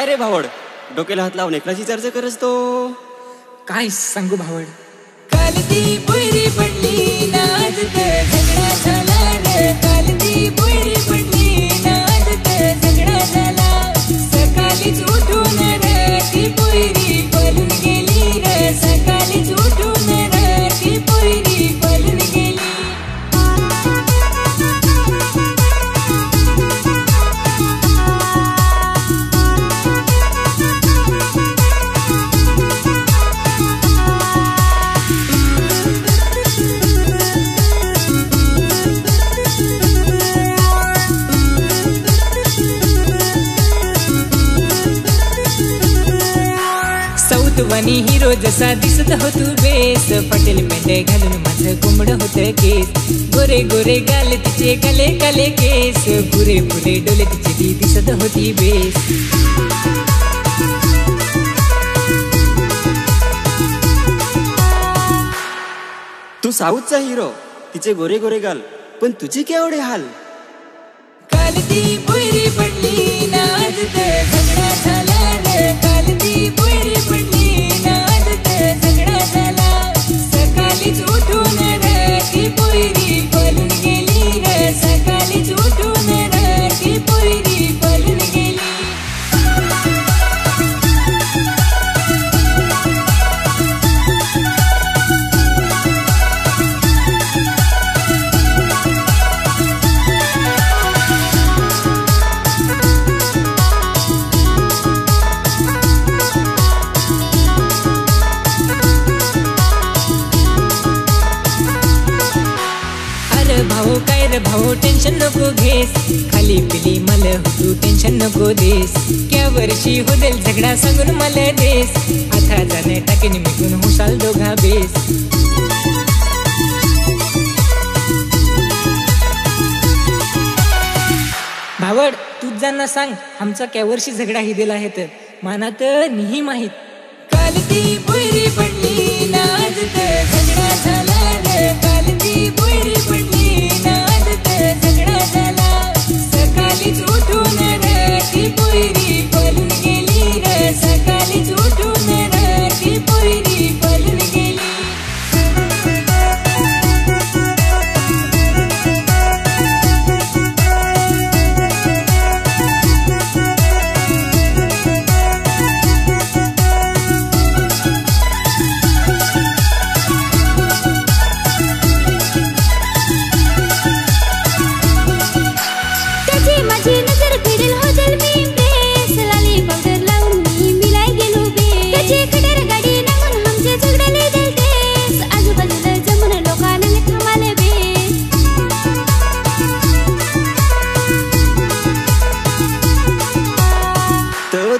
काय रे भावड, डोक्याला हात लावून एकलाची चर्चा करस तो? काय सांगू भावड, काल ती पोरी पडली नाजत झगडा झाला रे, काल ती पोरी पडली नाजत झगडा झाला, सकाळीच उठून रे ती पोरी पळून गेली रे, सकाळीच उठून रे ती पोरी पळून गेली. वनी हिरो जसा दिसत हो तू बेस, पटेल मेंढे घालून माझं कोंबड होत केस, गोरे गोरे गाल तिचे काले काले केस, पुरे पुरे डोले तिचे ती दिसत होती बेस. तू साऊथचा हिरो, तिचे गोरे गोरे गाल, पण तुझे केवढे हाल. काल ती पोरी पडली नाजत झगडा झाला रे, काल ती पोरी पडली नाजत झगडा झाला, सकाळीच उठून रे ती पोरी पळून गेली रे, सकाळीच उठून रे ती पोरी पळून गेली. भाऊ काय रे भाऊ टेन्शन नको घेस, खाली पिली मला तू टेन्शन नको देस, क्या वर्षी होदेल झगडा सांगून मला देस, आता जाणे टाकीन मिटून हुशाल दोघा बेस. भावड तूच जाणं सांग, आमचा क्या वर्षी झगडा ही दिला आहे तर मानात नाही माहीत. काल ती पोरी पडली नाजत झगडा झाला रे, काल ती पोरी पडली नाजत झगडा झाला, सकाळीच उठून रे ती पोरी पळून गेली रे, सकाळीच उठून रे ती पोरी पळून गेली.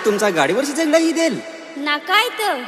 तुमचा गाडीवरची झगडा ही देल ना काय तर